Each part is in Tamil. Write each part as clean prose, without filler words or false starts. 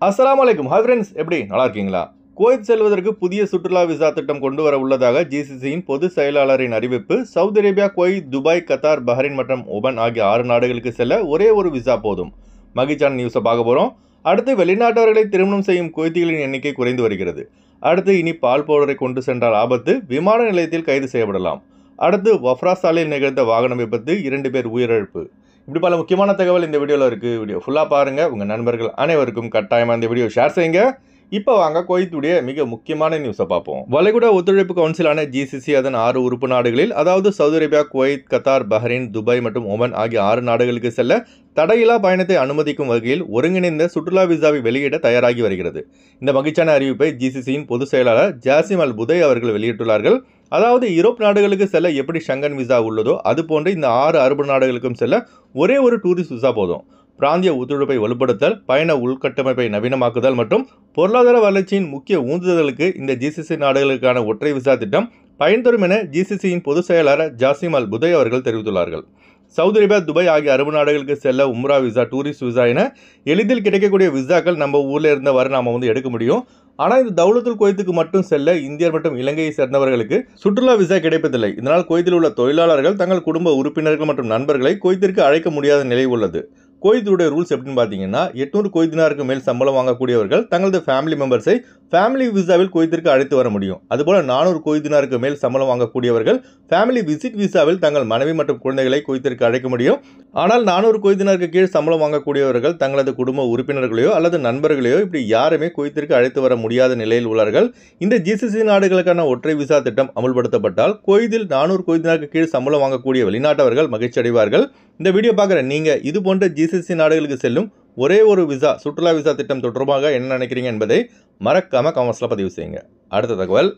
அஸ்ஸலாமு அலைக்கும். ஹாய் ஃப்ரெண்ட்ஸ், எப்படி நல்லா இருக்கீங்களா? குவைத் செல்வதற்கு புதிய சுற்றுலா விசா திட்டம் கொண்டு வர உள்ளதாக ஜிசிசியின் பொதுச் செயலாளரின் அறிவிப்பு. Saudi Arabia, Kuwait, Dubai, Qatar, Bahrain மற்றும் ஒமன் ஆகிய 6 நாடுகளுக்கு செல்ல ஒரே ஒரு விசா போதும். மகிழ்ச்சியான நியூஸை பார்க்க போகிறோம். அடுத்து, வெளிநாட்டவர்களை திருமணம் செய்யும் குவைத்திகளின் எண்ணிக்கை குறைந்து வருகிறது. அடுத்து, இனி பால் பவுடரை கொண்டு சென்றால் ஆபத்து, விமான நிலையத்தில் கைது செய்யப்படலாம். அடுத்து, வஃப்ரா சாலையில் நிகழ்ந்த வாகன விபத்து, 2 பேர் உயிரிழப்பு. இப்படி பல முக்கியமான தகவல் இந்த வீடியோவில் இருக்குது. வீடியோ ஃபுல்லாக பாருங்கள். உங்கள் நண்பர்கள் அனைவருக்கும் கட்டாயமாக இந்த வீடியோ ஷேர் செய்யுங்க. இப்போ வாங்க குவைத்துடைய மிக முக்கியமான நியூஸை பார்ப்போம். வளைகுடா ஒத்துழைப்பு கவுன்சிலான ஜிசிசி அதன் 6 உறுப்பு நாடுகளில், அதாவது Saudi Arabia, Kuwait, Qatar, Bahrain, Dubai மற்றும் ஒமன் ஆகிய 6 நாடுகளுக்கு செல்ல தடையில்லா பயணத்தை அனுமதிக்கும் வகையில் ஒருங்கிணைந்த சுற்றுலா விசாவை வெளியிட தயாராகி வருகிறது. இந்த மகிழ்ச்சியான அறிவிப்பை ஜிசிசியின் பொதுச் செயலாளர் ஜாசிம் அல் புதை அவர்கள் வெளியிட்டுள்ளார்கள். அதாவது, யூரோப் நாடுகளுக்கு செல்ல எப்படி ஷங்கன் விசா உள்ளதோ அதுபோன்று இந்த 6 அரபு நாடுகளுக்கும் செல்ல ஒரே ஒரு டூரிஸ்ட் விசா போதும். பிராந்திய ஒத்துழைப்பை வலுப்படுத்தல், பயண உள்கட்டமைப்பை நவீனமாக்குதல் மற்றும் பொருளாதார வளர்ச்சியின் முக்கிய ஊந்துதலுக்கு இந்த ஜிசிசி நாடுகளுக்கான ஒற்றை விசா திட்டம் பயன் தரும் என ஜிசிசியின் பொதுச் செயலாளர் ஜாசிம் அல் புதை அவர்கள் தெரிவித்துள்ளார்கள். சவுதி அரேபியா, துபாய் ஆகிய அரபு நாடுகளுக்கு செல்ல உம்ரா விசா, டூரிஸ்ட் விசா என எளிதில் கிடைக்கக்கூடிய விசாக்கள் நம்ம ஊரில் இருந்தவாறு நாம் எடுக்க முடியும். ஆனால் இந்த தௌலத்துல் குவைத்துக்கு மட்டும் செல்ல இந்தியர் மற்றும் இலங்கையை சேர்ந்தவர்களுக்கு சுற்றுலா விசா கிடைப்பதில்லை. இதனால் குவைத்தில் உள்ள தொழிலாளர்கள் தங்கள் குடும்ப உறுப்பினர்கள் மற்றும் நண்பர்களை குவைத்திற்கு அழைக்க முடியாத நிலை உள்ளது. குவைத்துடைய ரூல்ஸ் எப்படின்னு பார்த்தீங்கன்னா, 800 குவைத் தினாருக்கு மேல் சம்பளம் வாங்கக்கூடியவர்கள் தங்களது ஃபேமிலி மெம்பர்ஸை ஃபேமிலி விசாவில் குவைத்திற்கு அழைத்து வர முடியும். அதுபோல் 400 குவைத் தினாருக்கு மேல் சம்பளம் வாங்கக்கூடியவர்கள் ஃபேமிலி விசிட் விசாவில் தங்கள் மனைவி மற்றும் குழந்தைகளை குவைத்திற்கு அழைக்க முடியும். ஆனால் 400 குவைத் தினாருக்கு கீழ் சம்பளம் வாங்கக்கூடியவர்கள் தங்களது குடும்ப உறுப்பினர்களையோ அல்லது நண்பர்களையோ இப்படி யாருமே குவைத்திற்கு அழைத்து வர முடியாத நிலையில் உள்ளார்கள். இந்த ஜிசிசி நாடுகளுக்கான ஒற்றை விசா திட்டம் அமல்படுத்தப்பட்டால் குவைத்தில் 400 குவைத் தினாருக்கு கீழ் சம்பளம் வாங்கக்கூடிய வெளிநாட்டவர்கள் மகிழ்ச்சி அடைவார்கள். இந்த வீடியோ பார்க்குற நீங்கள் இது போன்ற ஜிசிசி நாடுகளுக்கு செல்லும் ஒரே ஒரு விசா சுற்றுலா விசா திட்டம் தொடர்பாக என்ன நினைக்கிறீங்க என்பதை மறக்காமல் கமெண்ட்ஸில் பதிவு செய்யுங்க. அடுத்த தகவல்,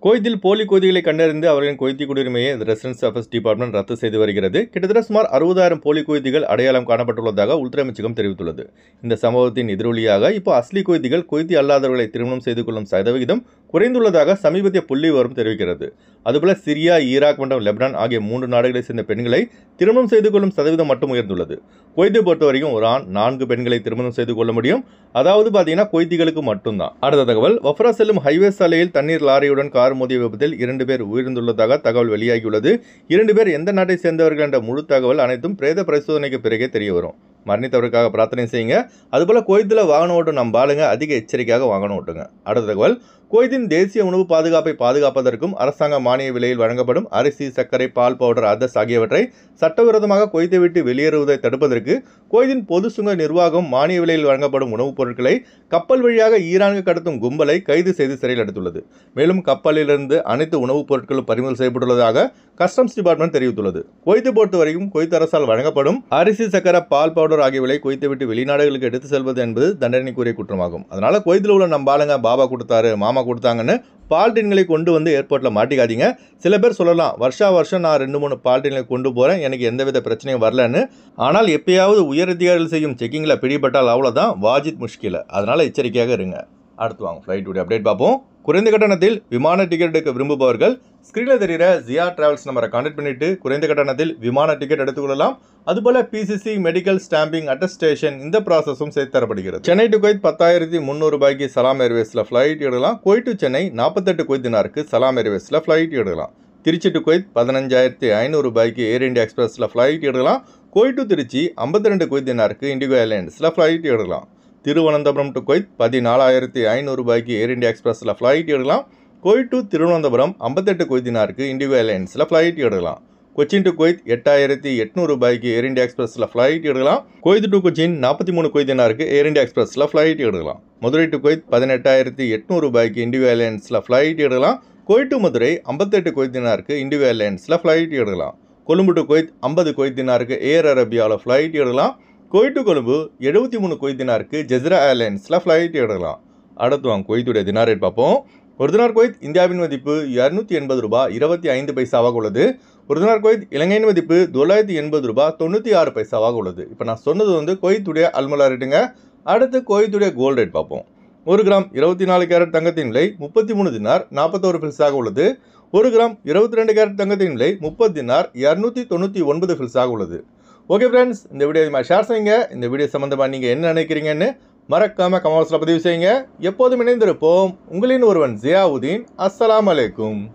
குவைத்தில் போலி குவைத்திகளை கண்டறிந்து அவர்களின் குவைத்தி குடியுரிமையை ரெசிடென்ஸ் அஃபேர்ஸ் டிபார்ட்மெண்ட் ரத்து செய்து வருகிறது. கிட்டத்தட்ட சுமார் 60,000 போலி குவைத்திகள் அடையாளம் காணப்பட்டுள்ளதாக உள்துறை அமைச்சகம் தெரிவித்துள்ளது. இந்த சம்பவத்தின் எதிரொலியாக இப்போ அஸ்லி குவைத்திகள் குவைத்தி அல்லாதவர்களை திருமணம் செய்து கொள்ளும் சதவிகிதம் குறைந்துள்ளதாக சமீபத்திய புள்ளி விவரம் தெரிவிக்கிறது. அதுபோல சிரியா, ஈராக் மற்றும் லெபனான் ஆகிய 3 நாடுகளை சேர்ந்த பெண்களை திருமணம் செய்து கொள்ளும் சதவீதம் மட்டும் உயர்ந்துள்ளது. குவைத்தை பொறுத்த வரைக்கும் ஒரு ஆண் 4 பெண்களை திருமணம் செய்து கொள்ள முடியும். அதாவது பார்த்தீங்கன்னா குவைத்திகளுக்கு மட்டும்தான். அடுத்த தகவல், வஃப்ரா செல்லும் ஹைவே சாலையில் தண்ணீர் லாரியுடன் கார் மோதிய விபத்தில் 2 பேர் உயிரிழந்துள்ளதாக தகவல் வெளியாகியுள்ளது. 2 பேர் எந்த நாட்டை சேர்ந்தவர்கள் என்ற முழு தகவல் அனைத்தும் பிரேத பரிசோதனைக்கு பிறகே தெரிய வரும். மரணித்தவருக்காக பிரார்த்தனை செய்யுங்க. அதுபோல குவைத்தில் வாகனம் ஓட்டும் நம்ம ஆளுங்க அதிக எச்சரிக்கையாக வாகனம் ஓட்டுங்க. அடுத்த தகவல், குவைத்தின் தேசிய உணவு பாதுகாப்பை பாதுகாப்பதற்கும் அரசாங்க மானிய விலையில் வழங்கப்படும் அரிசி, சர்க்கரை, பால் பவுடர், அதர்ஸ் ஆகியவற்றை சட்டவிரோதமாக குவைத்தை விட்டு வெளியேறுவதை தடுப்பதற்கு குவைத்தின் பொது சுங்க நிர்வாகம் மானிய விலையில் வழங்கப்படும் உணவுப் பொருட்களை கப்பல் வழியாக ஈரானுக்கு கடத்தும் கும்பலை கைது செய்து சிறையில் அடைத்துள்ளது. மேலும் கப்பலிலிருந்து அனைத்து உணவுப் பொருட்களும் பறிமுதல் செய்யப்பட்டுள்ளதாக கஸ்டம்ஸ் டிபார்ட்மெண்ட் தெரிவித்துள்ளது. குவைத்தை பொறுத்தவரைக்கும் குவைத் அரசால் வழங்கப்படும் அரிசி, சர்க்கரை, பால் பவுடர் ஆகியவை குவைத்தை விட்டு வெளிநாடுகளுக்கு எடுத்து செல்வது என்பது தண்டனைக்குரிய குற்றமாகும். அதனால குவைத்தில் உள்ள நம்ம ஆளுங்க பாபா கொடுத்தாரு, மாமா கொடுத்தாங்கன்னு பால்டின்களை கொண்டு வந்து ஏர்போர்ட்டில் மாட்டிக்காதீங்க. சில பேர் சொல்லலாம், வருஷம் நான் 2-3 பால்டின்களை கொண்டு போகிறேன், எனக்கு எந்தவித பிரச்சனையும் வரலன்னு. ஆனால் எப்பயாவது உயர் அதிகாரிகள் செய்யும் செக்கிங்கில் பிடிபட்டால் அவ்வளோதான், வாஜித் முஷ்கில. அதனால் எச்சரிக்கையாக இருங்க. அடுத்து வாங்க ஃப்ளைட்டுடைய அப்டேட் பார்ப்போம். குறைந்த கட்டணத்தில் விமான டிக்கெட் எடுக்க விரும்புபவர்கள் ஸ்க்ரீனில் தெரிகிற ஜியா டிராவல்ஸ் நம்பரை கான்டாக்ட் பண்ணிட்டு குறைந்த கட்டணத்தில் விமான டிக்கெட் எடுத்துக்கொள்ளலாம். அதுபோல பிசிசி, மெடிக்கல், ஸ்டாம்பிங், அட்டஸ்டேஷன் இந்த ப்ராசஸும் செய்து தரப்படுகிறது. சென்னை டு குவைத் 10,300 ரூபாய்க்கு சலாம் ஏர்வேஸில் ஃப்ளைட் எடுக்கலாம். குவைத் டு சென்னை 48 குவைத் தினாருக்கு சலாம் ஏர்வேஸில் ஃப்ளைட் எடுக்கலாம். திருச்சி டு குவைத் 15,500 ரூபாய்க்கு ஏர் இந்தியா எக்ஸ்பிரஸில் ஃப்ளைட் எடுக்கலாம். குவைத் டு திருச்சி 52 குவைத் தினாருக்கு இண்டிகோ ஏர்லைன்ஸில் ஃப்ளைட் எடுக்கலாம். திருவனந்தபுரம் டு குவைத் 14,500 ரூபாய்க்கு ஏர் இந்தியா எக்ஸ்பிரஸில் ஃப்ளைட் எடுக்கலாம். குவைத் டு திருவனந்தபுரம் 58 குவைத் தினாருக்கு இண்டிகோ ஏர்லைன்ஸில் ஃப்ளைட் எடுக்கலாம். கொச்சின் டு குவைத் 8,800 ரூபாய்க்கு ஏர் இந்தியா எக்ஸ்பிரஸில் ஃப்ளைட் எடுக்கலாம். குவைத் டு கொச்சின் 43 குவைத் தினாருக்கு ஏர் இந்தியா எக்ஸ்பிரஸில் ஃப்ளைட் எடுக்கலாம். மதுரை டு குவைத் 18,800 ரூபாய்க்கு இண்டிகோ ஏர்லைன்ஸில் ஃப்ளைட் எடுக்கலாம். குவைத் டு மதுரை 58 குவைத் தினாருக்கு இண்டிகோ ஏர்லைன்ஸில் ஃப்ளைட் எடுக்கலாம். கொழும்பு டு குவைத் 50 குவைத் தினாருக்கு ஏர் அரேபியாவில் ஃப்ளைட் எடுக்கலாம். குவைத் டு கொழும்பு 73 குவைத் தினாருக்கு ஜெஸ்ரா ஏர்லைன்ஸில் ஃப்ளைட் எடுக்கலாம். அடுத்து வாங்க குவைத்துடைய தினார் ரேட் பார்ப்போம். ஒரு தினார் குவைத் இந்தியாவின் மதிப்பு 280 ரூபாய் 25 பைசாவாக உள்ளது. ஒரு தினார் குவைத் இலங்கையின் மதிப்பு 980 ரூபாய் 96 பைசாவாக உள்ளது. இப்போ நான் சொன்னது குவைத்துடைய அல்மலா ரேட்டுங்க. அடுத்து குவைத்துடைய கோல்டு ரேட் பார்ப்போம். 1 கிராம் 24 கேரட் தங்கத்தின் விலை 33 தினார் 41 பில்ஸாக உள்ளது. 1 கிராம் 22 கேரட் தங்கத்தின் விலை 30 தினார் 299 பில்ஸாக உள்ளது. ஓகே ஃப்ரெண்ட்ஸ், இந்த வீடியோ ஷேர் செய்யுங்க. இந்த வீடியோ சம்மந்தமாக நீங்கள் என்ன நினைக்கிறீங்கன்னு மறக்காம கமெண்ட்ஸ்ல பதிவு செய்யுங்க. எப்போதும் இணைந்திருப்போம். உங்களின் ஒருவன் ஜியாவுதீன். அஸ்ஸலாமு அலைக்கும்.